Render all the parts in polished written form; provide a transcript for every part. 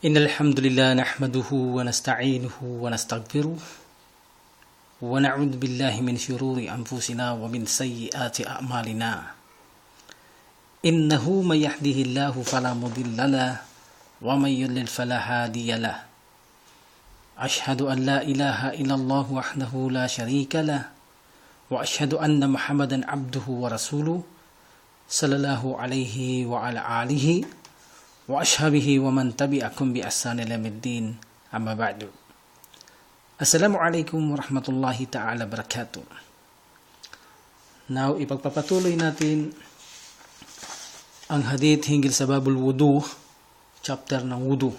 إن الحمد لله نحمده ونستعينه ونستغفره ونعوذ بالله من شرور أنفسنا ومن سيئات أعمالنا إنه من يهده الله فلا مضل له ومن يضلل فلا هادي له أشهد أن لا إله إلا الله وحده لا شريك له وأشهد أن محمدا عبده ورسوله صلى الله عليه وعلى آله وأصحابه ومن تبعكم بإحسان إلى يوم الدين أما بعد. Assalamualaikum warahmatullahi ta'ala barakatuh. Now, ipagpapatuloy natin ang hadith hinggil sa babul wudu, chapter ng wudu.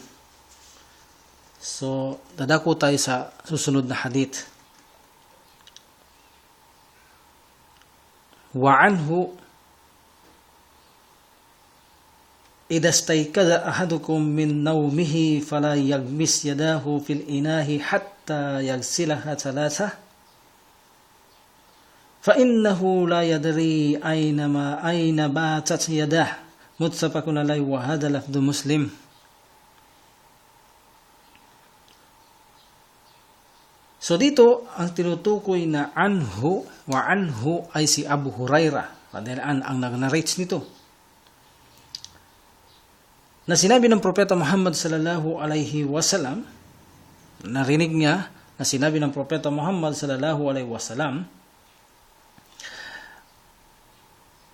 So, dadako tayo sa susunod na hadith. Wa anhu إذا استيقظ أحدكم من نومه فلا يغمس يداه في الإناء حتى يغسلها ثلاثة فإنه لا يدري أين باتت يده متفق عليه وهذا لفظ مسلم. So dito ang tinutukoy na anhu ay si Abu Hurairah, padalaan ang nag-narrate nito, na sinabi ng Propeta Muhammad sallallahu alaihi wasallam, narinig niya na sinabi ng Propeta Muhammad sallallahu alaihi wasallam,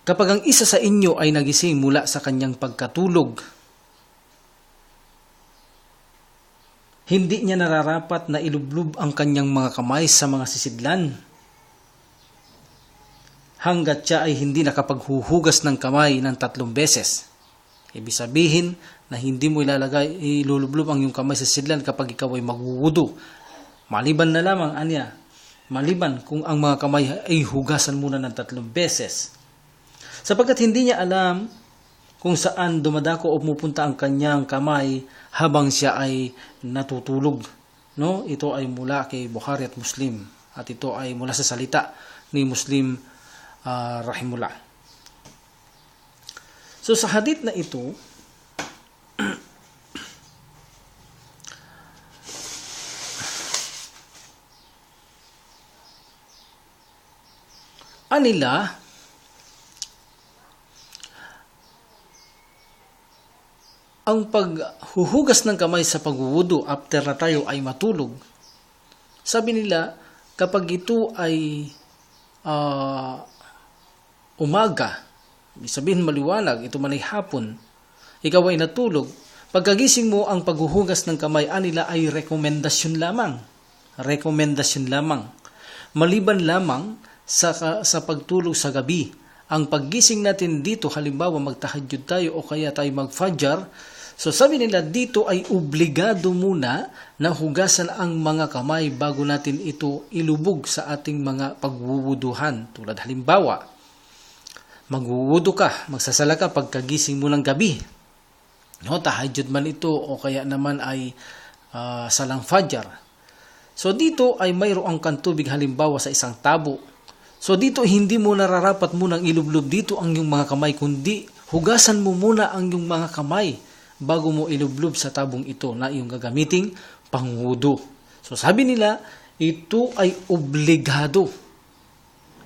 kapag ang isa sa inyo ay nagising mula sa kanyang pagkatulog, hindi niya nararapat na ilublob ang kanyang mga kamay sa mga sisidlan hanggat siya ay hindi nakapaghuhugas ng kamay ng 3 beses. Ibig sabihin na hindi mo ilulublob ang iyong kamay sa sidlan kapag ikaw ay magwuwudu. Maliban na lamang, maliban kung ang mga kamay ay hugasan muna ng 3 beses. Sapagkat hindi niya alam kung saan dumadako o pupunta ang kanyang kamay habang siya ay natutulog. No? Ito ay mula kay Bukhari at Muslim. At ito ay mula sa salita ni Muslim rahimullah. So sa hadith na ito, anila ang paghuhugas ng kamay sa pagwuwudu after na tayo ay matulog. Sabi nila, kapag ito ay umaga, ibig sabihin maliwanag, ito man ay hapon, ikaw ay natulog, pagkagising mo, ang paghuhugas ng kamay anila ay rekomendasyon lamang. Rekomendasyon lamang. Maliban lamang sa pagtulog sa gabi. Ang paggising natin dito, halimbawa magtahajjud tayo o kaya tayo magfajr, so sabi nila dito ay obligado muna na hugasan ang mga kamay bago natin ito ilubog sa ating mga pagwuwuduhan. Tulad halimbawa, magwuwudu ka, magsasala ka pagkagising mo ng gabi. No, tahajjud man ito o kaya naman ay salang fajr. So dito ay mayroong kang tubig halimbawa sa isang tabo. So dito hindi mo nararapat munang ilublob dito ang iyong mga kamay, kundi hugasan mo muna ang iyong mga kamay bago mo ilublob sa tabong ito na iyong gagamiting pangwudu. So sabi nila, ito ay obligado.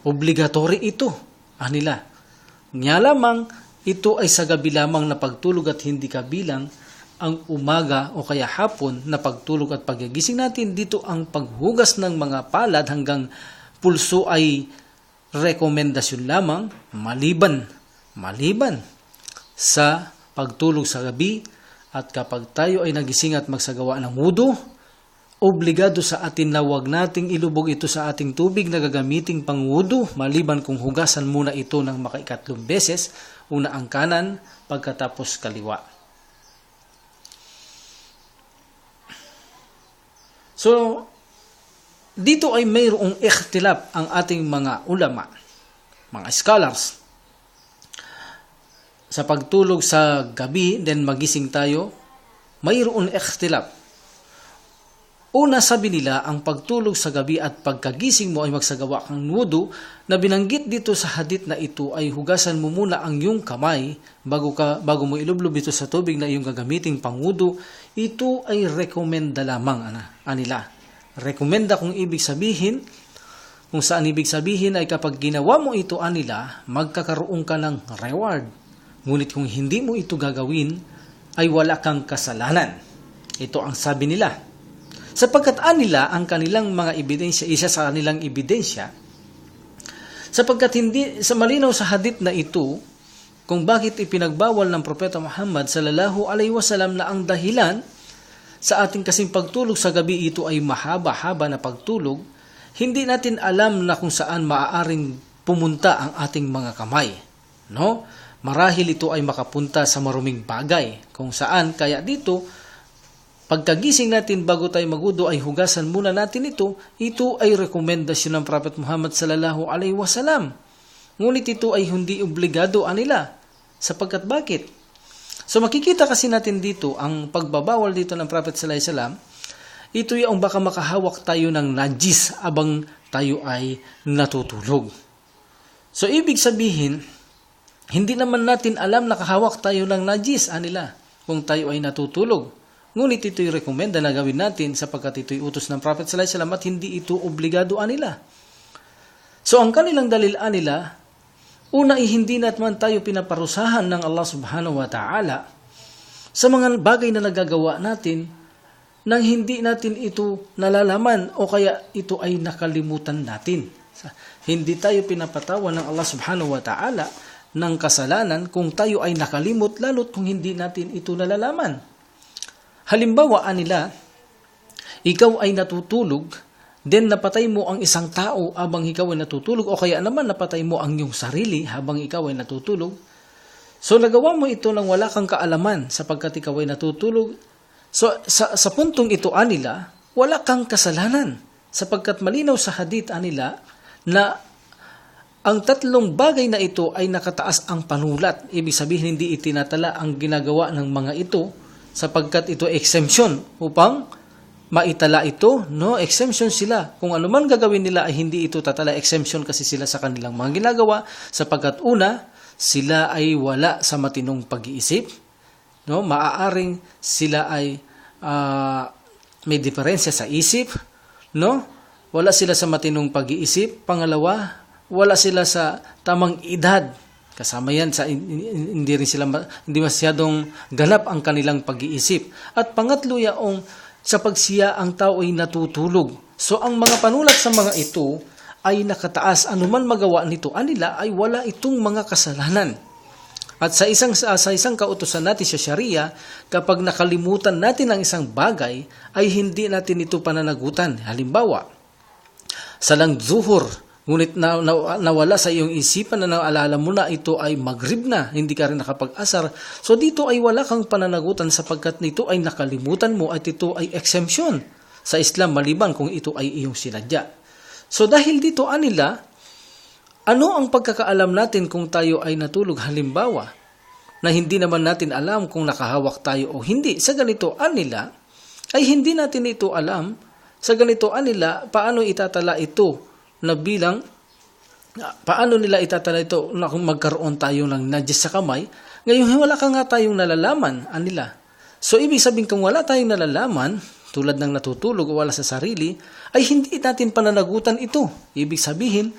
Obligatory ito. Nila. Nga lamang, ito ay sa gabi lamang na pagtulog at hindi kabilang ang umaga o kaya hapon na pagtulog at paggigising natin. Dito ang paghugas ng mga palad hanggang pulso ay rekomendasyon lamang maliban sa pagtulog sa gabi. At kapag tayo ay nagising at magsagawa ng wudu, obligado sa atin na huwag nating ilubog ito sa ating tubig na gagamiting pangwudu, maliban kung hugasan muna ito ng maka-3 beses, una ang kanan, pagkatapos kaliwa. So, dito ay mayroong ikhtilaf ang ating mga ulama, mga scholars. Sa pagtulog sa gabi, then magising tayo, mayroong ikhtilaf. Una, sabi nila, ang pagtulog sa gabi at pagkagising mo ay magsagawa kang wudu, na binanggit dito sa hadith na ito ay hugasan mo muna ang iyong kamay bago mo ilublob ito sa tubig na iyong gagamiting pangwudu. Ito ay rekomenda lamang anila. Rekomenda kung saan ibig sabihin ay kapag ginawa mo ito anila, magkakaroon ka ng reward. Ngunit kung hindi mo ito gagawin, ay wala kang kasalanan. Ito ang sabi nila. Sapagkat anila ang kanilang mga ebidensya, isa sa kanilang ebidensya, sapagkat hindi sa malinaw sa hadith na ito kung bakit ipinagbawal ng Propeta Muhammad sallallahu alaihi wasallam na ang dahilan sa ating kasing pagtulog sa gabi ito ay mahaba-haba na pagtulog, hindi natin alam na kung saan maaaring pumunta ang ating mga kamay. No? Marahil ito ay makapunta sa maruming bagay kung saan kaya dito pagkagising natin bago tayo magwudu ay hugasan muna natin ito. Ito ay rekomendasyon ng Prophet Muhammad sallallahu alaihi wasallam. Ngunit ito ay hindi obligado anila. Sapagkat bakit? So makikita kasi natin dito ang pagbabawal dito ng Prophet sallallahu alaihi wasallam. Ito yung baka makahawak tayo ng najis abang tayo ay natutulog. So ibig sabihin, hindi naman natin alam nakahawak tayo ng najis anila kung tayo ay natutulog. Ngunit ito'y rekomenda na gawin natin sapagkat ito'y utos ng Prophet sallallahu alaihi wasallam at hindi ito obligado anila. So ang kanilang dalil anila, una ay hindi naman tayo pinaparusahan ng Allah subhanahu wa ta'ala sa mga bagay na nagagawa natin nang hindi natin ito nalalaman o kaya ito ay nakalimutan natin. Hindi tayo pinapatawan ng Allah subhanahu wa ta'ala ng kasalanan kung tayo ay nakalimot lalo't kung hindi natin ito nalalaman. Halimbawa anila, ikaw ay natutulog, then napatay mo ang isang tao habang ikaw ay natutulog o kaya naman napatay mo ang iyong sarili habang ikaw ay natutulog. So nagawa mo ito nang wala kang kaalaman sapagkat ikaw ay natutulog. So sa puntong ito anila, wala kang kasalanan sapagkat malinaw sa hadith anila na ang tatlong bagay na ito ay nakataas ang panulat. Ibig sabihin hindi itinatala ang ginagawa ng mga ito sapagkat ito exemption upang maitala ito, no? Exemption sila. Kung ano man gagawin nila ay hindi ito tatala, exemption kasi sila sa kanilang mga ginagawa sapagkat una, sila ay wala sa matinong pag-iisip, no? Maaaring sila ay may diferensya sa isip, no? Wala sila sa matinong pag-iisip. Pangalawa, wala sila sa tamang edad. Kasama yan sa hindi masyadong ganap ang kanilang pag-iisip. At pangatlo yaong sa pagsiya ang tao ay natutulog. So ang mga panulat sa mga ito ay nakataas. Anuman magawa nito anila ay wala itong mga kasalanan. At sa isang kautusan natin sa Sharia, kapag nakalimutan natin ang isang bagay ay hindi natin ito pananagutan. Halimbawa, salang zuhur, ngunit nawala sa iyong isipan na naalala mo na ito ay maghrib na, hindi ka rin nakapag-asar. So dito ay wala kang pananagutan sapagkat nito ay nakalimutan mo at ito ay exemption sa Islam maliban kung ito ay iyong sinadya. So dahil dito anila, ano ang pagkakaalam natin kung tayo ay natulog? Halimbawa, na hindi naman natin alam kung nakahawak tayo o hindi. Sa ganito anila, ay hindi natin ito alam. Sa ganito anila, paano itatala ito? Na bilang, paano nila itatala ito na kung magkaroon tayo ng najis sa kamay, ngayon wala ka nga tayong nalalaman anila. So ibig sabihin kung wala tayong nalalaman, tulad ng natutulog o wala sa sarili, ay hindi natin pananagutan ito. Ibig sabihin,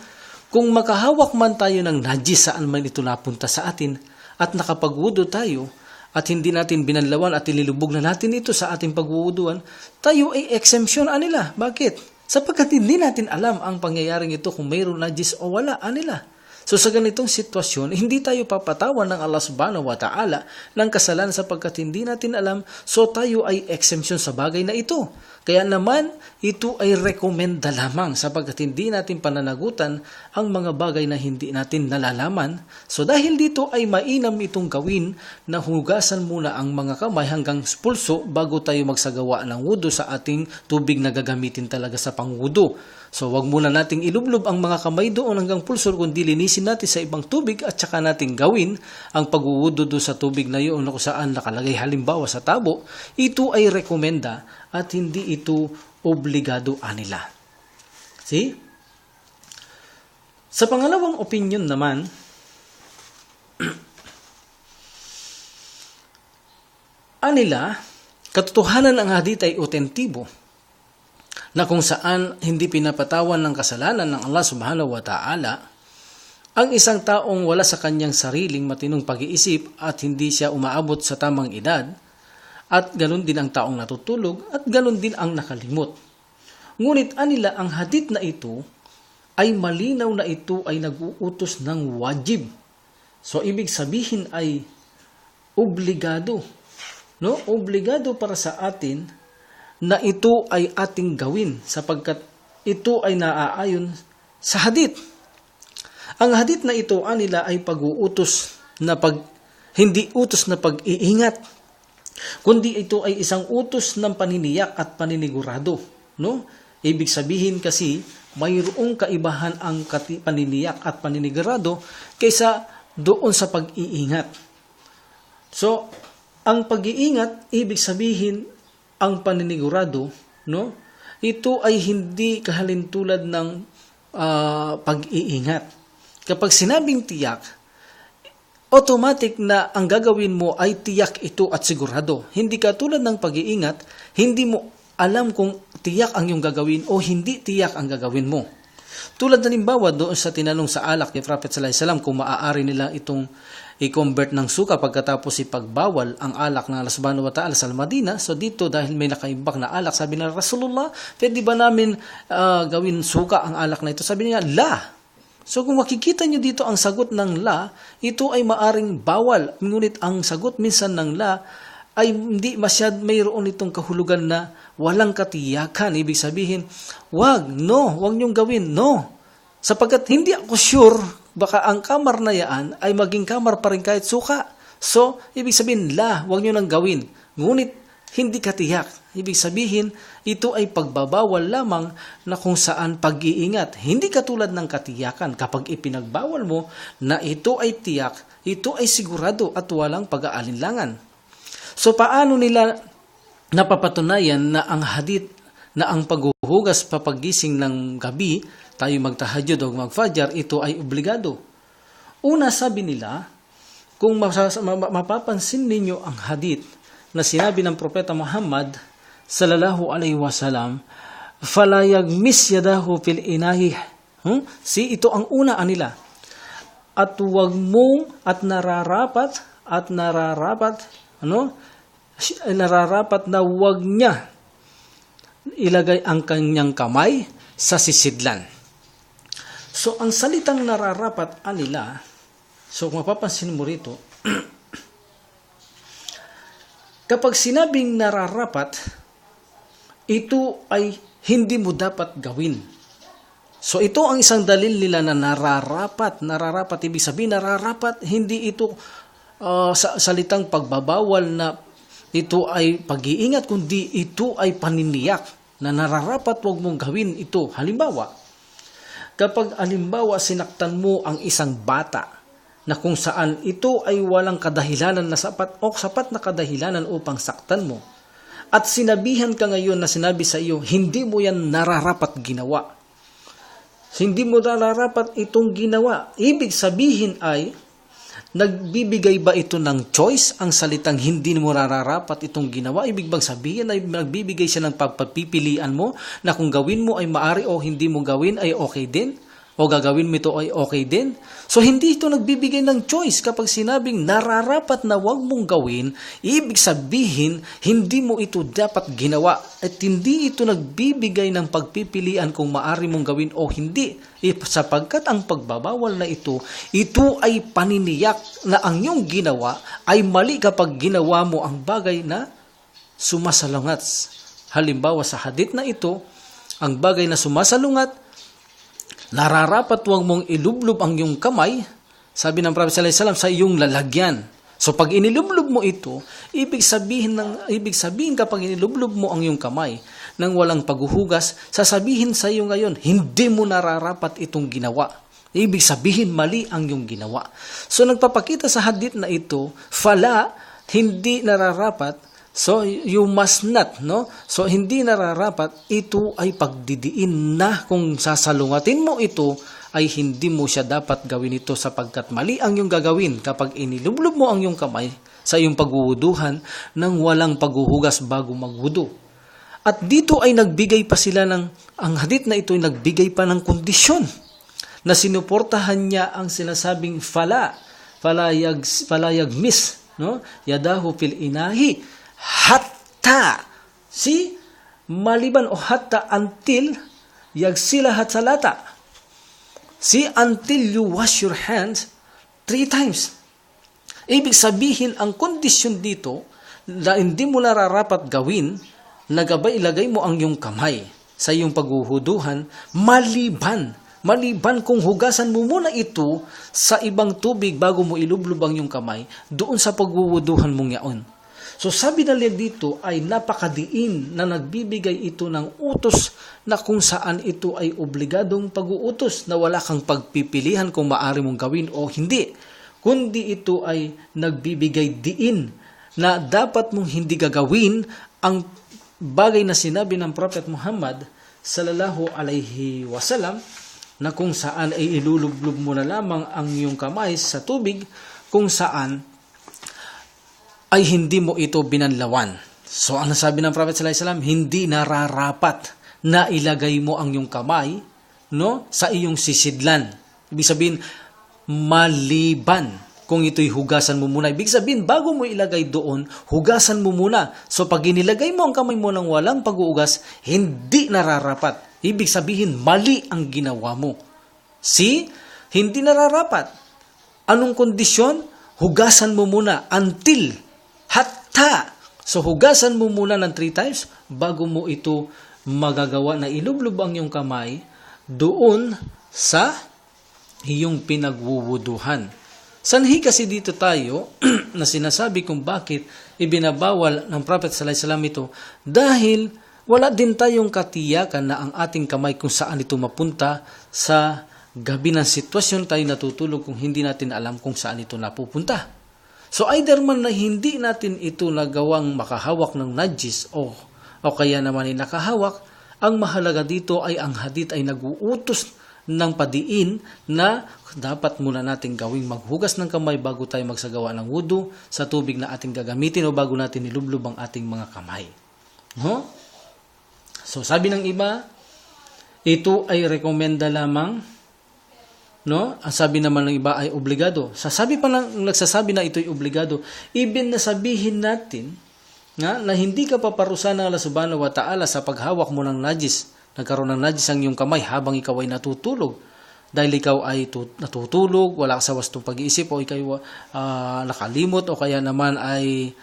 kung makahawak man tayo ng najis saan man ito napunta sa atin, at nakapagwudu tayo, at hindi natin binanlawan at ililubog na natin ito sa ating pagwuwuduan, tayo ay exemption anila. Bakit? Sapagkat hindi natin alam ang pangyayaring ito kung mayroon najis o wala anila. So sa ganitong sitwasyon, hindi tayo papatawan ng Allah subhanahu wa ta'ala ng kasalanan sapagkat hindi natin alam, so tayo ay exemption sa bagay na ito. Kaya naman, ito ay rekomenda lamang sapagkat hindi natin pananagutan ang mga bagay na hindi natin nalalaman. So dahil dito ay mainam itong gawin na hugasan muna ang mga kamay hanggang pulso bago tayo magsagawa ng wudu sa ating tubig na gagamitin talaga sa pangwudu. So wag muna nating ilublob ang mga kamay doon hanggang pulso kundi linisin natin sa ibang tubig at saka natin gawin ang pagwuwudu doon sa tubig na yun kung saan nakalagay halimbawa sa tabo. Ito ay rekomenda at hindi ito obligado anila. See? Sa pangalawang opinion naman, anila, katotohanan ang hadith ay otentibo na kung saan hindi pinapatawan ng kasalanan ng Allah subhanahu wa ta'ala ang isang taong wala sa kanyang sariling matinong pag-iisip at hindi siya umaabot sa tamang edad, at ganun din ang taong natutulog at ganun din ang nakalimot. Ngunit anila ang hadith na ito ay malinaw na ito ay nag-uutos ng wajib. So ibig sabihin ay obligado. No? Obligado para sa atin na ito ay ating gawin sapagkat ito ay naaayon sa hadith. Ang hadith na ito anila ay pag-uutos na hindi utos na pag-iingat, kundi ito ay isang utos ng paniniyak at paninigurado. No? Ibig sabihin kasi mayroong kaibahan ang paniniyak at paninigurado kaysa doon sa pag-iingat. So, ang pag-iingat, ibig sabihin ang paninigurado, no? Ito ay hindi kahalintulad ng pag-iingat. Kapag sinabing tiyak, automatic na ang gagawin mo ay tiyak ito at sigurado. Hindi katulad ng pag-iingat, hindi mo alam kung tiyak ang iyong gagawin o hindi tiyak ang gagawin mo. Tulad halimbawa doon sa tinanong sa alak ni Prophet sallallahu alaihi wasallam kung maaari nila itong i-convert ng suka pagkatapos ipagbawal ang alak ng Allah subhanahu wa ta'ala sa Madina. So dito dahil may nakaimbak na alak, sabi na Rasulullah, pwede ba namin gawin suka ang alak na ito? Sabi niya, la. So kung makikita nyo dito ang sagot ng la, ito ay maaring bawal. Ngunit ang sagot minsan ng la ay hindi masyad mayroon itong kahulugan na walang katiyakan. Ibig sabihin, wag nyong gawin, no. Sapagkat hindi ako sure, baka ang kamar na yan ay maging kamar pa rin kahit suka. So, ibig sabihin, wag nyo nang gawin. Ngunit, hindi katiyak. Ibig sabihin, ito ay pagbabawal lamang na kung saan pag-iingat. Hindi katulad ng katiyakan. Kapag ipinagbawal mo na ito ay tiyak, ito ay sigurado at walang pag-aalinlangan. So, paano nila napapatunayan na ang hadith na ang paghuhugas papagising ng gabi, tayo magtahajjud o magfajr, ito ay obligado? Una, sabi nila, kung mapapansin ninyo ang hadith na sinabi ng Propeta Muhammad sallallahu alaihi wasallam, fala yagmis yadahu fil inahi. Ito ang una nila. At wag mong nararapat na wag niya ilagay ang kanyang kamay sa sisidlan. So ang salitang nararapat nila, so kung mapapansin mo rito, kapag sinabing nararapat, ito ay hindi mo dapat gawin. So ito ang isang dalil nila na nararapat. Nararapat, ibig sabihin nararapat, hindi ito sa salitang pagbabawal na ito ay pag-iingat, kundi ito ay paniniyak na nararapat wag mong gawin ito. Halimbawa, kapag sinaktan mo ang isang bata, na kung saan ito ay walang kadahilanan na sapat o sapat na kadahilanan upang saktan mo. At sinabihan ka ngayon na sinabi sa iyo, hindi mo yan nararapat ginawa. Hindi mo nararapat itong ginawa. Ibig sabihin ay, nagbibigay ba ito ng choice ang salitang hindi mo nararapat itong ginawa? Ibig bang sabihin ay nagbibigay siya ng pagpipilian mo na kung gawin mo ay maari o hindi mo gawin ay okay din? O gagawin mo ito ay okay din? So, hindi ito nagbibigay ng choice. Kapag sinabing nararapat na wag mong gawin, ibig sabihin, hindi mo ito dapat ginawa. At hindi ito nagbibigay ng pagpipilian kung maari mong gawin o hindi. Sapagkat ang pagbabawal na ito ay paniniyak na ang iyong ginawa ay mali kapag ginawa mo ang bagay na sumasalungat. Halimbawa sa hadith na ito, ang bagay na sumasalungat, nararapat wag mong ilublob ang iyong kamay, sabi ng Prophet sallallahu alaihi wasallam, sa iyong lalagyan. So pag inilublob mo ito, ibig sabihin kapag inilublob mo ang iyong kamay nang walang paghuhugas, sasabihin sa iyo ngayon, hindi mo nararapat itong ginawa. Ibig sabihin mali ang iyong ginawa. So nagpapakita sa hadith na ito, hindi nararapat So, you must not, no? So, hindi nararapat, ito ay pagdidiin na kung sasalungatin mo ito, ay hindi mo siya dapat gawin ito sapagkat mali ang iyong gagawin kapag inilublob mo ang iyong kamay sa iyong pagwuwuduhan nang walang paghuhugas bago magwudu. At dito ay nagbigay pa sila ang hadith na ito ay nagbigay pa ng kondisyon na sinuportahan niya ang sinasabing fala yagmis, no? Yadahu fil inahi hatta, maliban o hatta until yagsilahat salata. Until you wash your hands 3 times. Ibig sabihin, ang kondisyon dito na hindi mo nararapat gawin, nagabay ilagay mo ang iyong kamay sa iyong paghuhuduhan, maliban kung hugasan mo muna ito sa ibang tubig bago mo ilublob ang iyong kamay, doon sa paghuhuduhan mong yaon. So sabi na dito ay napakadiin na nagbibigay ito ng utos na kung saan ito ay obligadong pag-uutos na wala kang pagpipilihan kung maaari mong gawin o hindi. Kundi ito ay nagbibigay diin na dapat mong hindi gagawin ang bagay na sinabi ng Prophet Muhammad sallallahu alaihi wasallam na kung saan ay ilulublob mo na lamang ang iyong kamay sa tubig kung saan ay hindi mo ito binanlawan. So, ang nasabi ng Prophet sallallahu alaihi wasallam, hindi nararapat na ilagay mo ang iyong kamay, no, sa iyong sisidlan. Ibig sabihin, maliban kung ito'y hugasan mo muna. Ibig sabihin, bago mo ilagay doon, hugasan mo muna. So, pag inilagay mo ang kamay mo ng walang pag-uugas, hindi nararapat. Ibig sabihin, mali ang ginawa mo. Hindi nararapat. Anong kondisyon? Hugasan mo muna until hatta. So, hugasan mo muna ng 3 times bago mo ito magagawa na ilublob ang iyong kamay doon sa iyong pinagwuwuduhan. Sanhi kasi dito tayo na sinasabi kung bakit ibinabawal ng Prophet sallallahu alaihi wasallam ito dahil wala din tayong katiyakan na ang ating kamay kung saan ito mapunta sa gabi ng sitwasyon tayo natutulog kung hindi natin alam kung saan ito napupunta. So either man na hindi natin ito nagawang makahawak ng najis o kaya naman ay nakahawak, ang mahalaga dito ay ang hadith ay nag-uutos ng padiin na dapat muna natin gawing maghugas ng kamay bago tayo magsagawa ng wudu sa tubig na ating gagamitin o bago natin nilublob ang ating mga kamay. No? So sabi ng iba, ito ay rekomenda lamang. No? Ang sabi naman ng iba ay obligado. Sasabi pa ng nagsasabi na ito'y obligado, even na sabihin natin na hindi ka paparusahan ng Allah subhanahu wa ta'ala sa paghawak mo ng najis. Nagkaroon ng najis ang iyong kamay habang ikaw ay natutulog. Dahil ikaw ay natutulog, wala ka sa wastong pag-iisip o ikaw nakalimot o kaya naman ay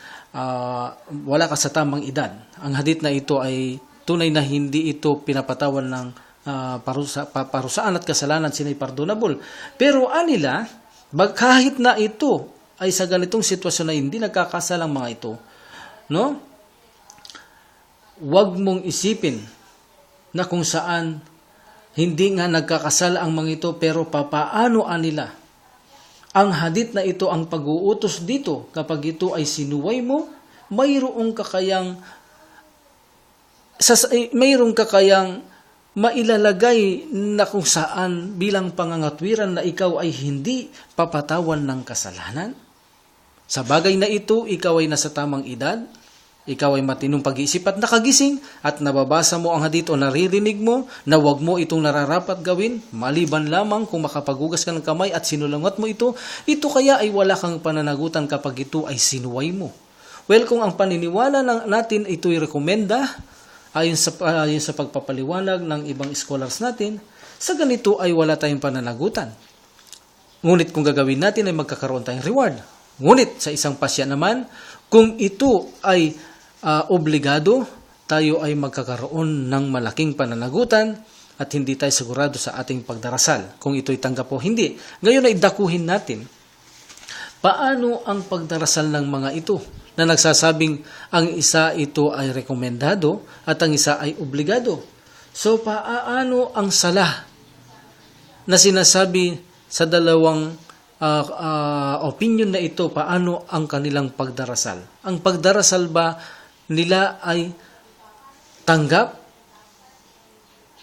wala ka sa tamang edad. Ang hadith na ito ay tunay na hindi ito pinapatawan ng parusaan at kasalanan, sinay pardonable. Pero anila, kahit na ito ay sa ganitong sitwasyon na hindi nagkakasalang mga ito, no? Huwag mong isipin na kung saan hindi nga nagkakasala ang mga ito, pero papaano anila? Ang hadith na ito ang pag-uutos dito, kapag ito ay sinuway mo, mayroong kakayang mailalagay na kung saan bilang pangangatwiran na ikaw ay hindi papatawan ng kasalanan. Sa bagay na ito, ikaw ay nasa tamang edad, ikaw ay matinong pag-iisip at nakagising at nababasa mo ang hadith o naririnig mo na huwag mo itong nararapat gawin, maliban lamang kung makapaghugas ka ng kamay at sinulangat mo ito kaya ay wala kang pananagutan kapag ito ay sinuway mo. Well, kung ang paniniwala natin ito'y rekomenda, ayon sa pagpapaliwanag ng ibang scholars natin, sa ganito ay wala tayong pananagutan. Ngunit kung gagawin natin ay magkakaroon tayong reward. Ngunit sa isang pasya naman, kung ito ay obligado, tayo ay magkakaroon ng malaking pananagutan at hindi tayo sigurado sa ating pagdarasal kung ito'y tanggap o hindi. Ngayon ay dakuhin natin, paano ang pagdarasal ng mga ito na nagsasabing ang isa ito ay rekomendado at ang isa ay obligado. So paano ang sala na sinasabi sa dalawang opinion na ito, paano ang kanilang pagdarasal? Ang pagdarasal ba nila ay tanggap,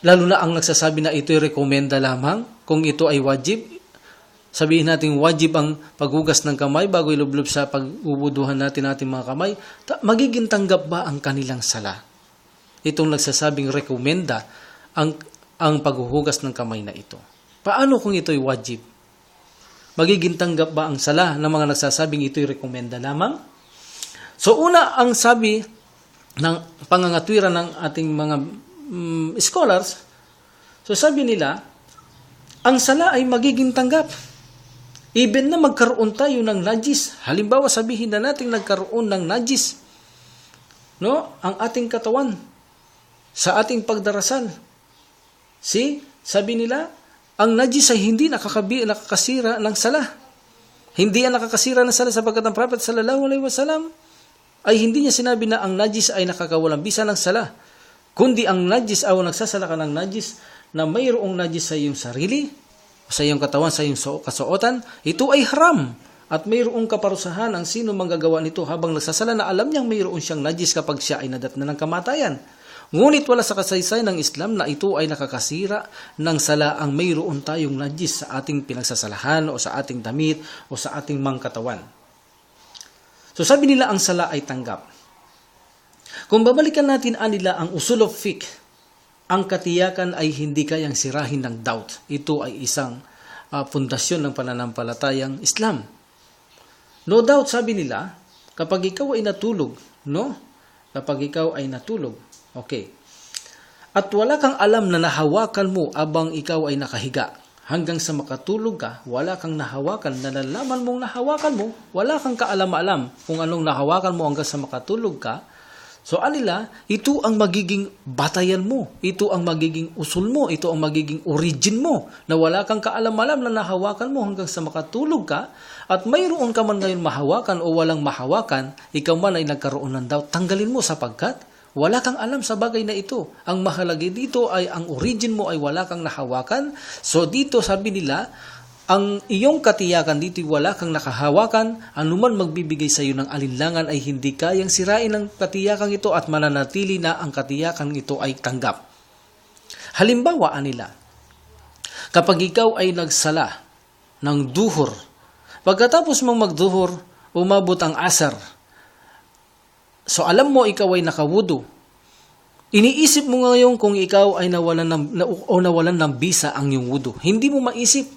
lalo na ang nagsasabi na ito'y rekomenda lamang, kung ito ay wajib. Sabihin natin wajib ang paghugas ng kamay bago ilublob sa pagbubuduhan natin ating mga kamay. Magiging tanggap ba ang kanilang sala? Itong nagsasabing rekomenda ang paghuhugas ng kamay na ito. Paano kung ito'y wajib? Magiging tanggap ba ang sala ng mga nagsasabing ito'y rekomenda lamang? So una, ang sabi ng pangangatwiran ng ating mga scholars, so sabi nila, ang sala ay magiging tanggap. Even na magkaroon tayo ng najis. Halimbawa, sabihin na natin nagkaroon ng najis, no? Ang ating katawan sa ating pagdarasal. Sabi nila, ang najis ay hindi nakakasira ng sala. Hindi yan nakakasira ng sala sapagkat ang Prophet sallallahu alaihi wasallam ay hindi niya sinabi na ang najis ay nakakawalang bisa ng sala. Kundi ang najis o nagsasala ka ng najis na mayroong najis sa iyong sarili, sa iyong katawan, sa iyong kasuotan, ito ay haram. At mayroong kaparusahan ang sino manggagawa nito habang nagsasala na alam niyang mayroon siyang najis kapag siya ay nadatnan ng kamatayan. Ngunit wala sa kasaysayan ng Islam na ito ay nakakasira ng sala ang mayroon tayong najis sa ating pinagsasalahan o sa ating damit o sa ating mangkatawan. So sabi nila ang sala ay tanggap. Kung babalikan natin nila ang usul of fiqh, ang katiyakan ay hindi kayang sirahin ng doubt. Ito ay isang pundasyon ng pananampalatayang Islam. No doubt, sabi nila, kapag ikaw ay natulog, no? Kapag ikaw ay natulog, okay. At wala kang alam na nahawakan mo abang ikaw ay nakahiga. Hanggang sa makatulog ka, wala kang nahawakan, nalalaman mong nahawakan mo, wala kang kaalam-alam kung anong nahawakan mo hanggang sa makatulog ka. So anila, ito ang magiging batayan mo, ito ang magiging usul mo, ito ang magiging origin mo, na wala kang kaalam-alam na nahawakan mo hanggang sa makatulog ka, at mayroon ka man ngayon mahawakan o walang mahawakan, ikaw man ay nagkaroon ng doubt, tanggalin mo sapagkat wala kang alam sa bagay na ito. Ang mahalaga dito ay ang origin mo ay wala kang nahawakan. So dito sabi nila, ang iyong katiyakan dito wala kang nakahawakan, anuman magbibigay sa iyo ng alinlangan ay hindi kayang sirain ng katiyakan ito at mananatili na ang katiyakan ito ay tanggap. Halimbawa nila, kapag ikaw ay nagsala ng duhur, pagkatapos mong magduhur, umabot ang asar, so alam mo ikaw ay nakawudu, iniisip mo ngayon kung ikaw ay nawalan ng bisa ang iyong wudu. Hindi mo maisip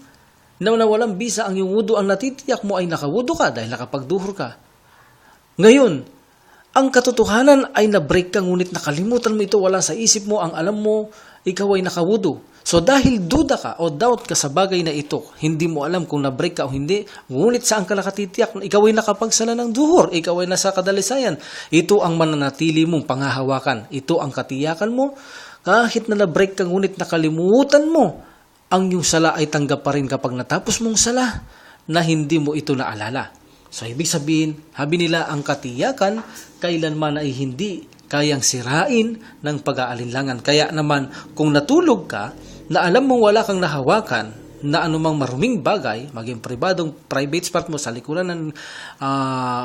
na nawalang bisa ang iyong wudu, ang natitiyak mo ay nakawudu ka dahil nakapagduhur ka. Ngayon, ang katotohanan ay na-break ka, ngunit nakalimutan mo ito, wala sa isip mo, ang alam mo, ikaw ay nakawudu. So dahil duda ka o doubt ka sa bagay na ito, hindi mo alam kung na-break ka o hindi, ngunit saan ka nakatitiyak, ikaw ay nakapagsala ng duhur, ikaw ay nasa kadalisayan, ito ang mananatili mong pangahawakan, ito ang katiyakan mo, kahit na na-break ka, ngunit nakalimutan mo, ang iyong sala ay tanggap pa rin kapag natapos mong sala na hindi mo ito naalala. So, ibig sabihin, habi nila ang katiyakan, kailanman ay hindi kayang sirain ng pag-aalinlangan. Kaya naman, kung natulog ka, na alam mong wala kang nahawakan, na anumang maruming bagay, maging private part mo sa likuran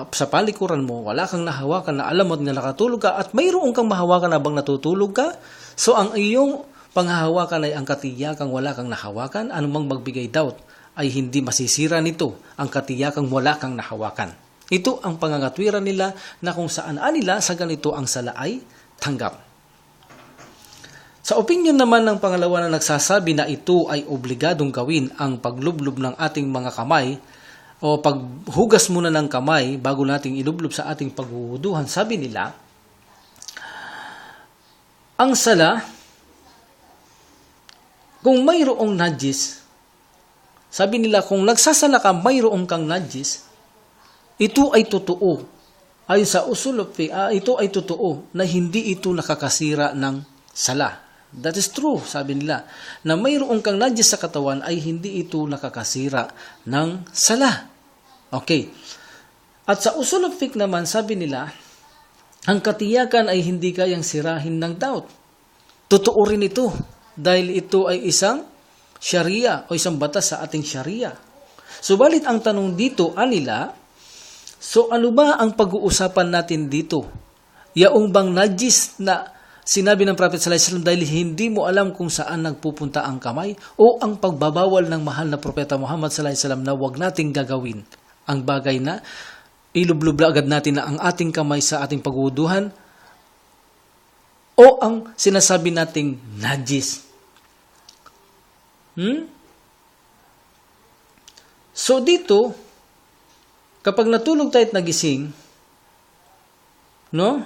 sa palikuran mo, wala kang nahawakan, na alam mo na nakatulog ka, at mayroon kang mahawakan habang natutulog ka, so ang iyong panghahawakan ay ang katiyakang wala kang nahawakan, anumang magbigay doubt ay hindi masisira nito ang katiyakang wala kang nahawakan. Ito ang pangangatwiran nila na kung saan nila sa ganito ang sala ay tanggap. Sa opinion naman ng pangalawa na nagsasabi na ito ay obligadong gawin ang paglublob ng ating mga kamay o paghugas muna ng kamay bago nating ilublob sa ating paghuhuduhan, sabi nila, ang sala, kung mayroong najis, sabi nila kung nagsasala ka mayroong kang najis, ito ay totoo. Ayon sa usul of fiqh, ito ay totoo na hindi ito nakakasira ng sala. That is true, sabi nila, na mayroong kang najis sa katawan ay hindi ito nakakasira ng sala. Okay. At sa usul of fiqh naman, sabi nila, ang katiyakan ay hindi kayang sirahin ng doubt. Totoo rin ito. Dahil ito ay isang sharia o isang batas sa ating sharia. Subalit ang tanong dito, anila, so ano ba ang pag-uusapan natin dito? Yaong bang najis na sinabi ng Prophet sallallahu alaihi wasallam dahil hindi mo alam kung saan nagpupunta ang kamay, o ang pagbabawal ng mahal na Propeta Muhammad sallallahu alaihi wasallam na huwag nating gagawin ang bagay na ilublob agad natin na ang ating kamay sa ating pagwuduhan, o ang sinasabi nating najis. So dito, kapag natulog tayo at nagising, no?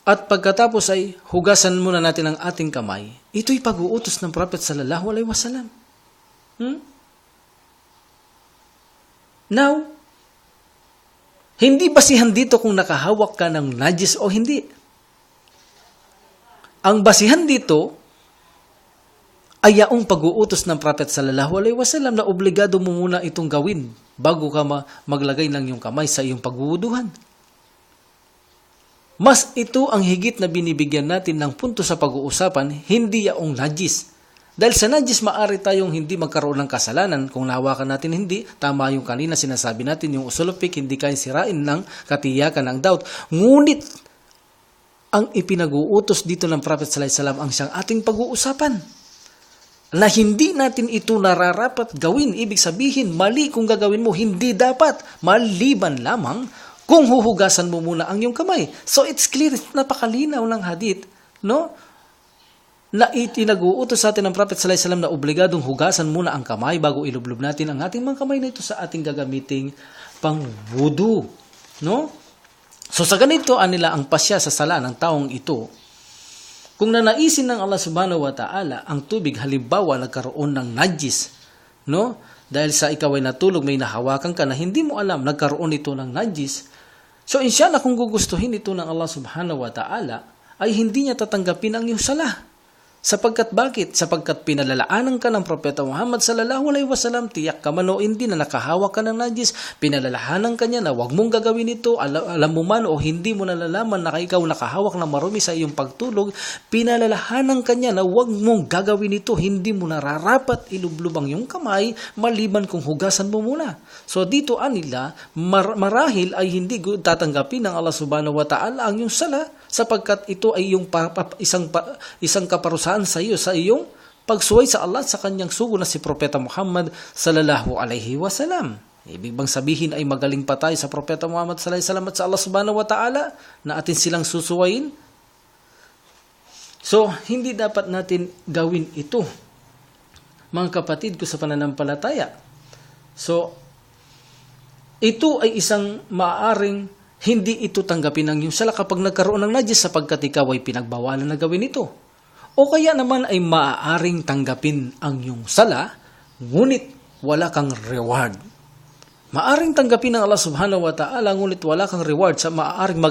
At pagkatapos ay hugasan muna natin ang ating kamay, ito'y pag-uutos ng Prophet sallallahu alaihi wasallam. Now, hindi basihan dito kung nakahawak ka ng najis o hindi. Ang basihan dito ay yaong pag-uutos ng Prophet sallallahu alaihi wasallam na obligado mo muna itong gawin bago ka maglagay ng iyong kamay sa iyong pagwuduhan. Mas ito ang higit na binibigyan natin ng punto sa pag-uusapan, hindi yaong najis. Dahil sa najis, maaari tayong hindi magkaroon ng kasalanan. Kung nahawakan natin hindi, tama yung kanina sinasabi natin, yung usul of fiqh, hindi kayang sirain ng katiyakan ng doubt. Ngunit, ang ipinag-uutos dito ng Prophet sallallahu alaihi wasallam ang siyang ating pag-uusapan. Na hindi natin ito nararapat gawin. Ibig sabihin, mali kung gagawin mo, hindi dapat. Maliban lamang kung huhugasan mo muna ang iyong kamay. So it's clear, napakalinaw ng hadith, no? Na itinag-uutos sa atin ng Prophet sallallahu alaihi wasallam na obligadong hugasan muna ang kamay bago ilublob natin ang ating mga kamay na ito sa ating gagamiting pang-wudu, no? So sa ganito anila ang pasya sa sala ng taong ito. Kung nanaisin ng Allah subhanahu wa ta'ala ang tubig, halimbawa nagkaroon ng najis, no? Dahil sa ikaw ay natulog, may nahawakan ka na hindi mo alam, nagkaroon ito ng najis. So inshallah kung gugustuhin ito ng Allah subhanahu wa ta'ala, ay hindi niya tatanggapin ang iyong sala. Sapagkat bakit? Sapagkat pinalalaanan ka ng Propeta Muhammad sallallahu alaihi wasallam, tiyak ka man o hindi na nakahawak ka ng najis, pinalalahanan ka niya na huwag mong gagawin ito, alam mo man o hindi mo nalalaman na ikaw nakahawak ng marumi sa iyong pagtulog, pinalalahanan ka niya na huwag mong gagawin ito, hindi mo nararapat ilublob ang iyong kamay, maliban kung hugasan mo muna. So dito anila, marahil ay hindi tatanggapin ng Allah subhanahu wa ta'ala ang iyong sala, sapagkat ito ay yung isang kaparusahan sa iyo sa iyong pagsuway sa Allah sa kanyang sugo na si Propeta Muhammad sallallahu alaihi wasallam. Ibig bang sabihin ay magaling pa tayo sa Propeta Muhammad sallallahu alaihi wasallam at sa Allah subhanahu wa ta'ala na atin silang susuwayin? So, hindi dapat natin gawin ito, mga kapatid ko sa pananampalataya. So, ito ay isang maaaring hindi ito tanggapin ng iyong sala kapag nagkaroon ng najis sapagkat ikaw ay pinagbawalan na gawin ito. O kaya naman ay maaaring tanggapin ang iyong sala, ngunit wala kang reward. Maaring tanggapin ng Allah subhanahu wa ta'ala, ngunit wala kang reward sa maaaring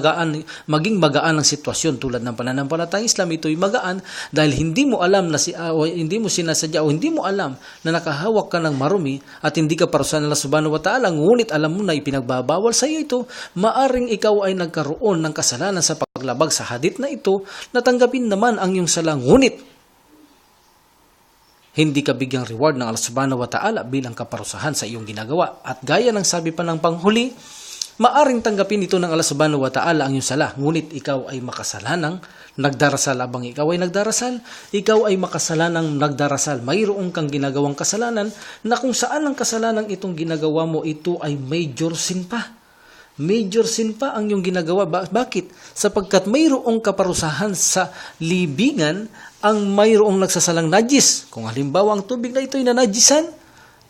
maging magaan ang sitwasyon tulad ng pananampalatayang Islam. Ito'y magaan dahil hindi mo alam hindi mo sinasadya o hindi mo alam na nakahawak ka ng marumi at hindi ka parusahan ng Allah subhanahu wa ta'ala, ngunit alam mo na ipinagbabawal sa iyo ito. Maaring ikaw ay nagkaroon ng kasalanan sa paglabag sa hadith na ito, natanggapin naman ang iyong sala, ngunit hindi ka bigyang reward ng Allah subhanahu wa ta'ala bilang kaparusahan sa iyong ginagawa. At gaya ng sabi pa ng panghuli, maaring tanggapin ito ng Allah subhanahu wa ta'ala ang iyong sala, ngunit ikaw ay makasalanang nagdarasal. Abang ikaw ay nagdarasal, ikaw ay makasalanang nagdarasal. Mayroong kang ginagawang kasalanan na kung saan ang kasalanan itong ginagawa mo, ito ay major sin pa. Major sin pa ang iyong ginagawa. Bakit? Sapagkat mayroong kaparusahan sa libingan ang mayroong nagsasalang najis. Kung halimbawa ang tubig na ito ay nanajisan,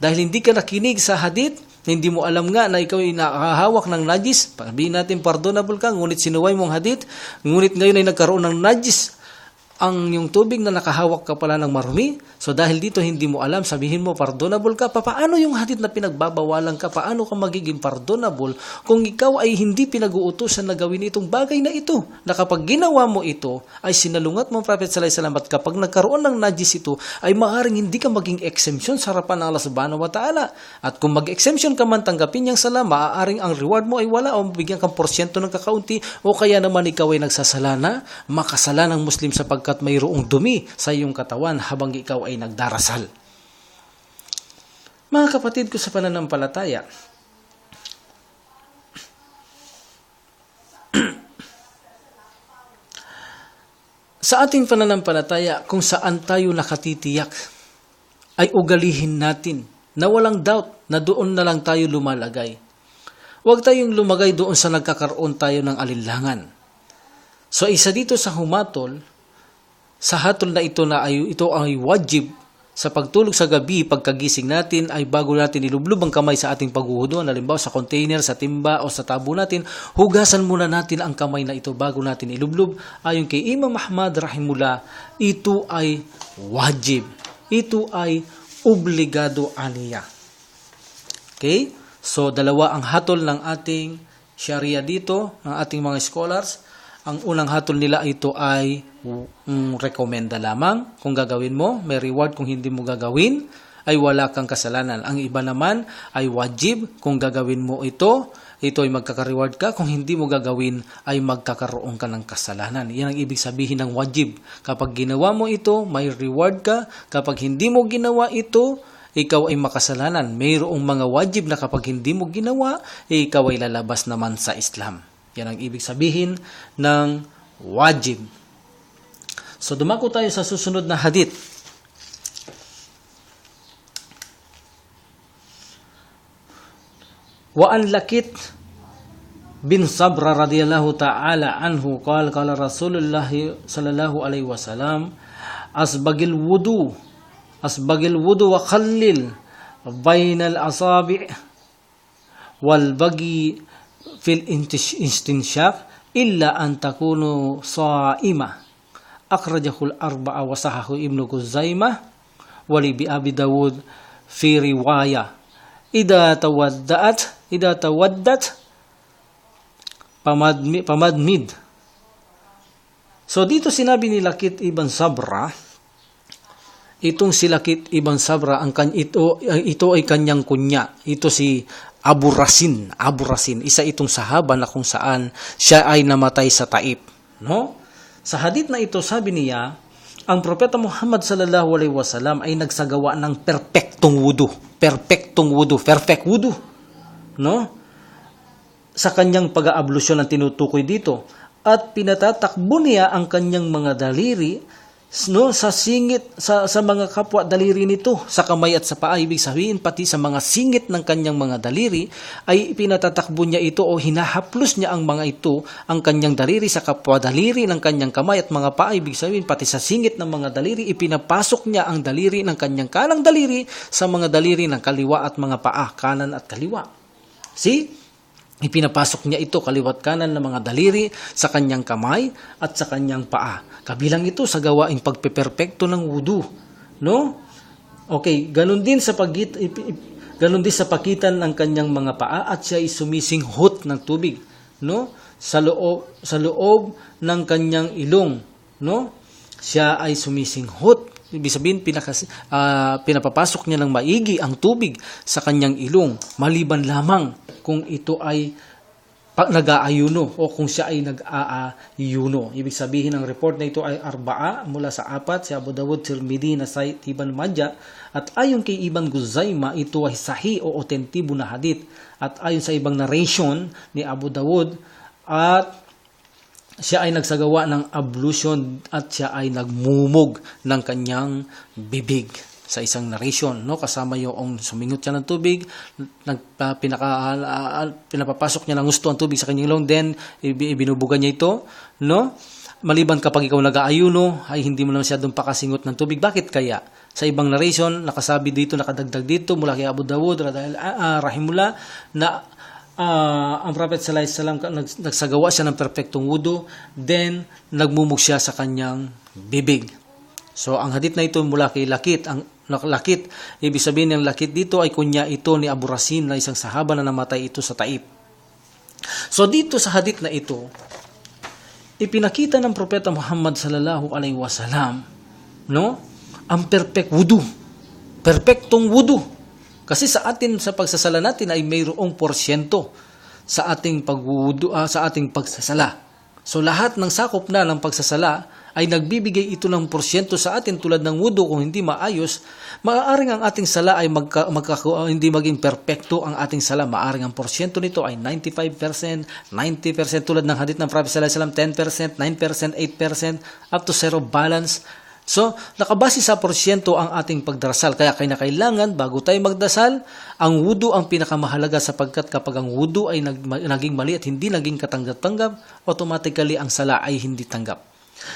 dahil hindi ka nakinig sa hadith, hindi mo alam nga na ikaw ay nakahawak ng najis, sabihin natin pardonable ka, ngunit sinuway mong hadith, ngunit ngayon ay nagkaroon ng najis ang yung tubig na nakahawak ka pala ng marumi. So dahil dito hindi mo alam, sabihin mo pardonable ka. Paano yung hadith na pinagbabawalan ka? Paano ka magiging pardonable kung ikaw ay hindi pinag-uutusan na gawin itong bagay na ito? Na kapag ginawa mo ito, ay sinalungat mo Prophet sallallahu alaihi wasallam, at kapag nagkaroon ng najis ito, ay maaaring hindi ka maging exemption sa harapan ng Allah subhanahu wa ta'ala. At kung mag-exemption ka man, tanggapin niyang sala, maaaring ang reward mo ay wala o bigyan kang porsyento ng kakaunti, o kaya naman ikaw ay nagsasalana, makasalanang Muslim sapagkat mayroong dumi sa iyong katawan habang ikaw ay nagdarasal. Mga kapatid ko sa pananampalataya, Sa ating pananampalataya, kung saan tayo nakatitiyak, ay ugalihin natin na walang doubt na doon na lang tayo lumalagay. Huwag tayong lumagay doon sa nagkakaroon tayo ng alinlangan. So isa dito sa humatol, sa hatol na ito ito ay wajib sa pagtulog sa gabi, pagkagising natin ay bago natin ilublob ang kamay sa ating paghuhuduan, halimbawa sa container, sa timba o sa tabo natin, hugasan muna natin ang kamay na ito bago natin ilublob. Ayon kay Imam Ahmad rahimullah, ito ay wajib. Ito ay obligado aniya. Okay? So, dalawa ang hatol ng ating Sharia dito, ng ating mga scholars. Ang unang hatol nila ito ay rekomenda lamang. Kung gagawin mo, may reward. Kung hindi mo gagawin, ay wala kang kasalanan. Ang iba naman ay wajib. Kung gagawin mo ito ay magkaka-reward ka. Kung hindi mo gagawin, ay magkakaroon ka ng kasalanan. Yan ang ibig sabihin ng wajib. Kapag ginawa mo ito, may reward ka. Kapag hindi mo ginawa ito, ikaw ay makasalanan. Mayroong mga wajib na kapag hindi mo ginawa, ikaw ay lalabas naman sa Islam. Yan ang ibig sabihin ng wajib. So, dumako tayo sa susunod na hadith. Wa an Lakit bin Sabra radhiyallahu ta'ala anhu qala Rasulullah sallallahu alaihi wasallam asbagil wudu wa khallil bainal asabi' wal bagi fil istinshaq illa an takunu sa'ima akhrajahul arba'a wa sahahu Ibnu Khuzaimah wa li bi Abi Dawud fi riwayah idza tawaddat pamadmid. So dito sinabi ni Lakit ibn Sabra, itong si Lakit ibn Sabra ito ay kanyang kunya. Ito si Abu Rasin, isa itong sahaba na kung saan siya ay namatay sa Taif, no? Sa hadith na ito sabi niya, ang propeta Muhammad sallallahu alaihi wasallam ay nagsagawa ng perfect wudu, no? Sa kanyang pag-aablusyon ang tinutukoy dito, at pinatatakbo niya ang kanyang mga daliri, no, sa singit sa mga kapwa daliri nito, sa kamay at sa paa. Ibig sabihin pati sa mga singit ng kanyang mga daliri ay pinatatakbo niya ito o hinahaplos niya ang mga ito, ang kanyang daliri sa kapwa daliri ng kanyang kamay at mga paa. Ibig sabihin pati sa singit ng mga daliri, ipinapasok niya ang daliri ng kanyang kanang daliri sa mga daliri ng kaliwa at mga paa, kanan at kaliwa. See? Ipinapasok niya ito kaliwat kanan ng mga daliri sa kanyang kamay at sa kanyang paa. Kabilang ito sa gawaing pagpeperpekto ng wudu, no? Okay, ganun din sa pagitan ng kanyang mga paa at siya ay sumisinghot ng tubig, no? Sa loob ng kanyang ilong, no? Siya ay sumisinghot. Ibig sabihin, pinapapasok niya ng maigi ang tubig sa kanyang ilong, maliban lamang kung ito ay nag-aayuno o kung siya ay nag-aayuno. Ibig sabihin, ang report na ito ay arba'a mula sa apat, si Abu Dawud, Tirmidhi, Nasai, Ibn Majah, at ayon kay Ibn Khuzaimah, ito ay sahih o autentibo na hadith. At ayon sa ibang narration ni Abu Dawud, at siya ay nagsagawa ng ablution at siya ay nagmumog ng kanyang bibig sa isang narration, no? Kasama yung sumingot siya ng tubig, pinapapasok niya ng gusto ang tubig sa kanyang ilong, then ibinubugan niya ito, no? Maliban kapag ikaw nag-aayuno, ay hindi mo na masyadong pakasingot ng tubig. Bakit kaya? Sa ibang narration, nakasabi dito, nakadagdag dito mula kay Abu Dawud rahimullah, na ang Prophet sallallahu alaihi wasallam nagsagawa siya ng perfectong wudu, then nagmumog siya sa kanyang bibig. So ang hadith na ito mula kay Lakit, ibig sabihin ng Lakit dito ay kunya ito ni Abu Rasin, na isang sahaba na namatay ito sa Taif. So dito sa hadith na ito, ipinakita ng propeta Muhammad sallallahu alaihi wasallam, no, ang perfectong wudu. Kasi sa atin, sa pagsasala natin ay mayroong porsyento sa ating pagsasala. So lahat ng sakop na ng pagsasala ay nagbibigay ito ng porsyento sa atin tulad ng wudu. Kung hindi maayos, maaaring ang ating sala ay hindi maging perpekto ang ating sala. Maaaring ang porsyento nito ay 95%, 90% tulad ng hadith ng Prophet sallallahu alaihi wasallam, 10%, 9%, 8%, up to zero balance. So, nakabase sa porsyento ang ating pagdarasal. Kaya kailangan, bago tayo magdasal, ang wudu ang pinakamahalaga sapagkat kapag ang wudu ay naging mali at hindi naging katanggap-tanggap, automatically ang sala ay hindi tanggap.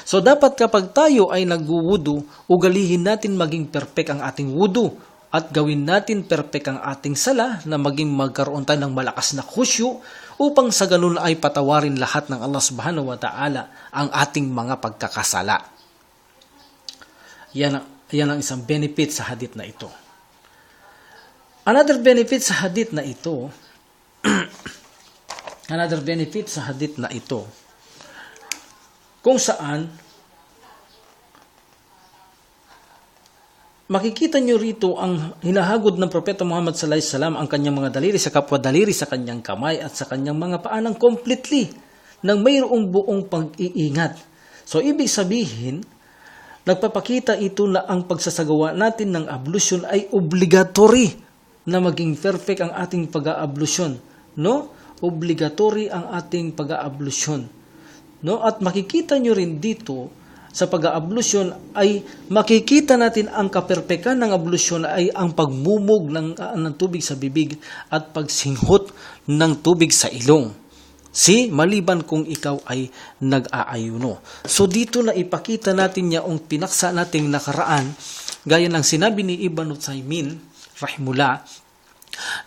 So, dapat kapag tayo ay nagwuwudu, ugalihin natin maging perfect ang ating wudu at gawin natin perfect ang ating sala na magkaroon tayo ng malakas na khusyu upang sa ganun ay patawarin lahat ng Allah subhanahu wa ta'ala ang ating mga pagkakasala. Yan ang isang benefit sa hadith na ito. Another benefit sa hadith na ito, kung saan makikita nyo rito ang hinahagod ng Propeta Muhammad sallallahu alaihi wasallam ang kanyang mga daliri sa kapwa daliri sa kanyang kamay at sa kanyang mga paanang completely nang mayroong buong pag-iingat. So, ibig sabihin, nagpapakita ito na ang pagsasagawa natin ng ablusyon ay obligatory na maging perfect ang ating pag-aablusyon. No? Obligatory ang ating pag-aablusyon. No? At makikita nyo rin dito sa pag-aablusyon ay makikita natin ang kaperpekan ng ablusyon ay ang pagmumog ng tubig sa bibig at pagsinghot ng tubig sa ilong. Maliban kung ikaw ay nag-aayuno. So dito na ipakita natin niya ang pinaksa nating nakaraan, gaya ng sinabi ni Ibn Uthaymin, rahimullah,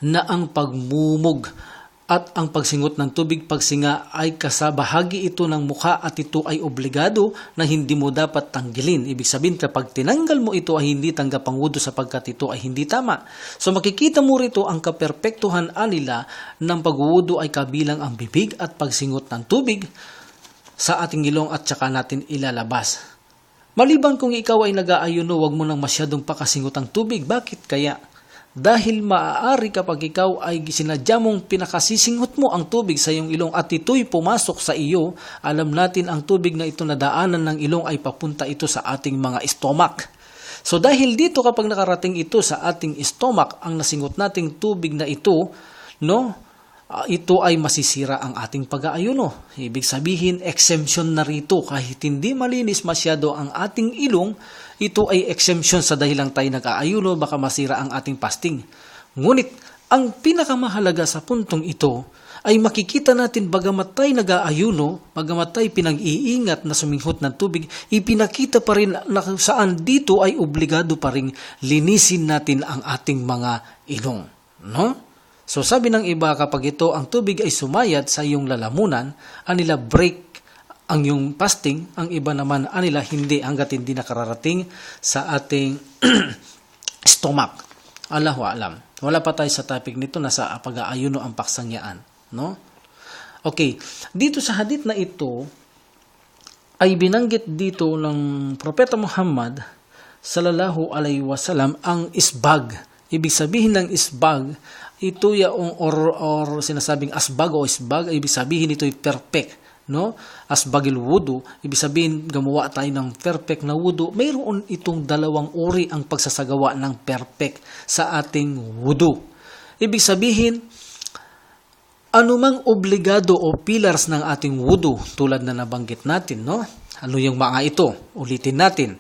na ang pagmumog at ang pagsingot ng tubig pagsinga ay kasabahagi ito ng mukha at ito ay obligado na hindi mo dapat tanggilin. Ibig sabihin kapag tinanggal mo ito ay hindi tanggap ang wudu sapagkat ito ay hindi tama. So makikita mo rito ang kaperpektuhan nila ng pagwudu ay kabilang ang bibig at pagsingot ng tubig sa ating ilong at saka natin ilalabas. Maliban kung ikaw ay nag-aayuno, huwag mo nang masyadong pakasingot ang tubig. Bakit kaya? Dahil maaari kapag ikaw ay sinadya mong pinakasisingot mo ang tubig sa iyong ilong at ito'y pumasok sa iyo, alam natin ang tubig na ito na daanan ng ilong ay papunta ito sa ating mga stomach. So dahil dito kapag nakarating ito sa ating stomach, ang nasingot nating tubig na ito, ito ay masisira ang ating pag-aayuno. Ibig sabihin, exemption na rito. Kahit hindi malinis masyado ang ating ilong, ito ay exemption sa dahilang tayo nag-aayuno, baka masira ang ating fasting. Ngunit, ang pinakamahalaga sa puntong ito ay makikita natin bagamat tayo nag-aayuno, bagamat tayo pinag-iingat na suminghot ng tubig, ipinakita pa rin na saan dito ay obligado pa rin linisin natin ang ating mga ilong. No? So sabi ng iba, kapag ito ang tubig ay sumayad sa iyong lalamunan, anila break ang iyong fasting, ang iba naman anila hindi hanggat hindi nakararating sa ating stomach. Allahu a'lam. Wala pa tayo sa topic nito, nasa pag-aayuno ang paksangyaan, no? Okay, dito sa hadith na ito ay binanggit dito ng Propeta Muhammad sallallahu alaihi wasallam ang isbag. Ibig sabihin ng isbag, ito yung or sinasabing asbag o isbag, ibig sabihin ito ay perfect. No? Asbagil wudu, ibig sabihin gumawa tayo ng perfect na wudu. Mayroon itong dalawang uri ang pagsasagawa ng perfect sa ating wudu. Ibig sabihin, anumang obligado o pillars ng ating wudu tulad na nabanggit natin, no? Ano yung mga ito? Ulitin natin.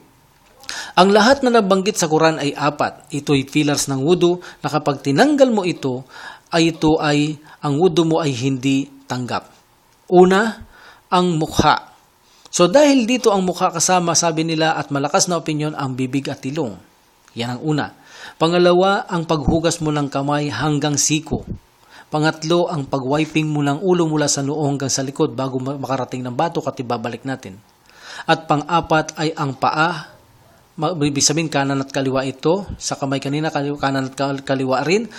Ang lahat na nabanggit sa Quran ay 4. Ito'y pillars ng wudu na kapag tinanggal mo ito ay ang wudu mo ay hindi tanggap. Una, ang mukha. So dahil dito ang mukha kasama, sabi nila at malakas na opinyon, ang bibig at ilong. Yan ang una. Pangalawa, ang paghugas mo ng kamay hanggang siko. Pangatlo, ang pagwiping mo ng ulo mula sa noo hanggang sa likod bago makarating ng batok at ibabalik natin. At pang-apat ay ang paa. Ibig sabihin kanan at kaliwa ito. Sa kamay kanina, kanan at kaliwa rin.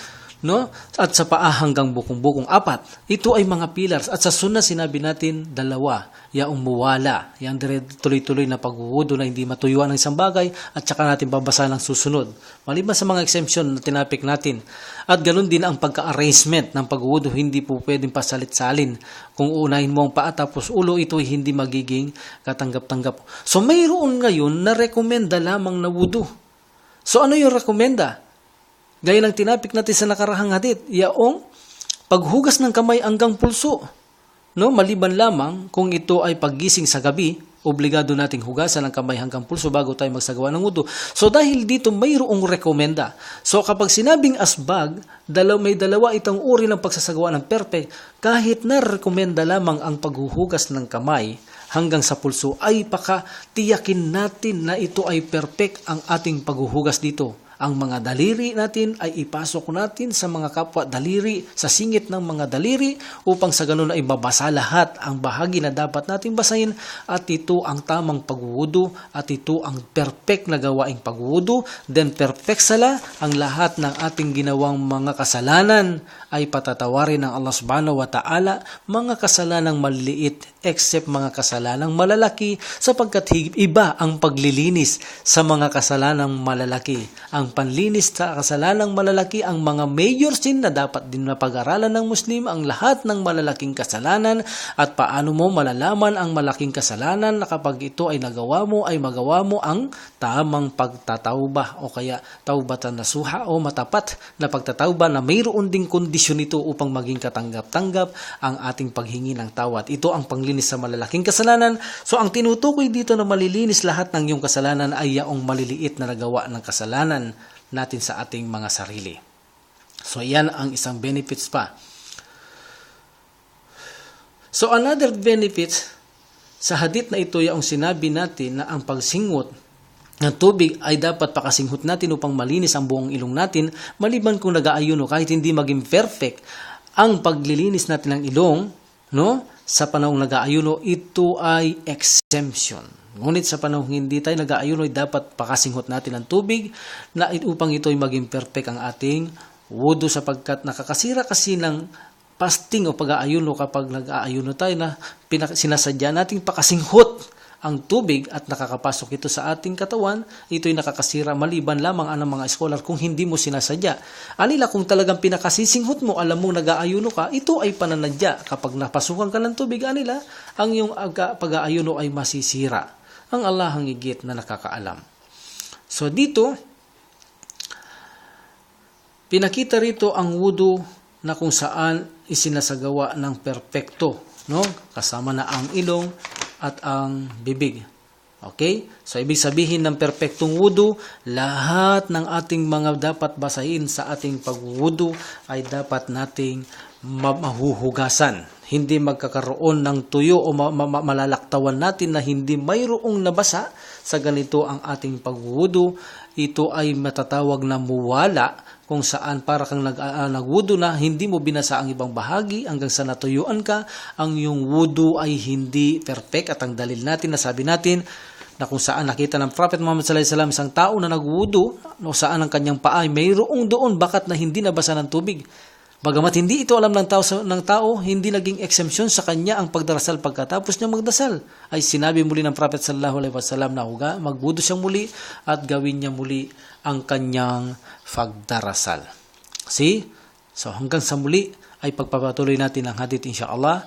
no? At sa paa hanggang bukong-bukong, 4. Ito ay mga pillars. At sa sunnah sinabi natin 2, yaong muwala, yang tuloy-tuloy na pagwudu na hindi matuyuan ng isang bagay, at saka natin babasa ng susunod. Maliban sa mga exemption na tinapik natin. At ganun din ang pagka-arrangement ng pagwudu, hindi po pwedeng pasalit-salin. Kung uunahin mo ang paa tapos ulo, ito ay hindi magiging katanggap-tanggap. So mayroon ngayon na rekomenda lamang na wudu. So ano yung rekomenda? Gaya ng tinapik natin sa nakarahang hadith, yaong paghugas ng kamay hanggang pulso. No, maliban lamang kung ito ay paggising sa gabi, obligado nating hugasan ang kamay hanggang pulso bago tayo magsagawa ng wudu. So dahil dito mayroong rekomenda. So kapag sinabing asbag, may dalawa itong uri ng pagsasagawa ng perfect, kahit na rekomenda lamang ang paghuhugas ng kamay hanggang sa pulso, ay tiyakin natin na ito ay perfect ang ating paghuhugas dito. Ang mga daliri natin ay ipasok natin sa mga kapwa daliri, sa singit ng mga daliri, upang sa ganun ay mabasa lahat ang bahagi na dapat nating basahin, at ito ang tamang pagwudu, at ito ang perfect na gawaing pagwudu. Then perfect sala ang lahat ng ating ginawang mga kasalanan ay patatawarin ng Allah subhanahu wa ta'ala, mga kasalanang maliliit except mga kasalanang malalaki, sapagkat iba ang paglilinis sa mga kasalanang malalaki. Ang panlinis sa kasalanang malalaki, ang mga major sin na dapat din na pag-aralan ng Muslim, ang lahat ng malalaking kasalanan, at paano mo malalaman ang malaking kasalanan na kapag ito ay nagawa mo, ay magawa mo ang tamang pagtatawbah, o kaya taubatan nasuha, o matapat na pagtatawbah na mayroon ding kondisyon ito upang maging katanggap-tanggap ang ating paghingi ng tawad. Ito ang panglinis sa malalaking kasalanan. So ang tinutukoy dito na malilinis lahat ng iyong kasalanan ay yaong maliliit na nagawa ng kasalanan natin sa ating mga sarili. So yan ang isang benefits pa. So another benefits sa hadith na ito, yung sinabi natin na ang pagsingot ng tubig ay dapat pakasinghot natin upang malinis ang buong ilong natin, maliban kung nag-aayuno. Kahit hindi maging perfect ang paglilinis natin ng ilong, no, sa panahong nag-aayuno, ito ay exemption. Ngunit sa panahong hindi tayo nag-aayuno, ay dapat pakasinghot natin ang tubig na upang ito ay maging perfect ang ating wudu, sapagkat nakakasira kasi ng fasting o pag-aayuno kapag nag-aayuno tayo na sinasadya nating pakasinghot ang tubig at nakakapasok ito sa ating katawan. Ito'y nakakasira, maliban lamang ang mga scholar kung hindi mo sinasadya. Anila, kung talagang pinakasisinghot mo, alam mo nag-aayuno ka, ito ay pananadya. Kapag napasukan ka ng tubig, anila, ang iyong pag-aayuno ay masisira. Ang Allah ang higit na nakakaalam. So dito, pinakita rito ang wudu na kung saan isinasagawa ng perpekto, no? Kasama na ang ilong at ang bibig. Okay? So, ibig sabihin ng perpektong wudu, lahat ng ating mga dapat basahin sa ating pagwudu ay dapat nating mahuhugasan. Hindi magkakaroon ng tuyo o malalaktawan natin na hindi mayroong nabasa sa ganito ang ating pagwudu. Ito ay matatawag na muwala, kung saan para kang nagwudu na hindi mo binasa ang ibang bahagi hanggang sa natuyuan ka. Ang iyong wudu ay hindi perfect, at ang dalil natin na sabi natin na kung saan nakita ng Prophet Muhammad sallallahu alaihi wasallam isang tao na nagwudu, o saan ang kanyang paa ay mayroong doon bakat na hindi nabasa ng tubig. Bagamat hindi ito alam ng tao, hindi naging exemption sa kanya ang pagdarasal pagkatapos niya magdasal. Ay sinabi muli ng Prophet sallallahu alaihi wasallam na magwudu siyang muli at gawin niya muli ang kanyang pagdarasal. See? So hanggang sa muli ay pagpapatuloy natin ang hadith insyaallah.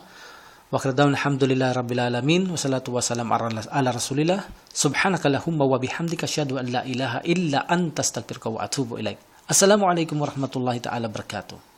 Wa qadawn alhamdulillah rabbil alamin wa salatu wa salam ala rasulillah. Subhanakallahumma wa bihamdika asyhadu an la ilaha illa anta astaghfiruka wa atubu ilaik. Assalamualaikum warahmatullahi taala wabarakatuh.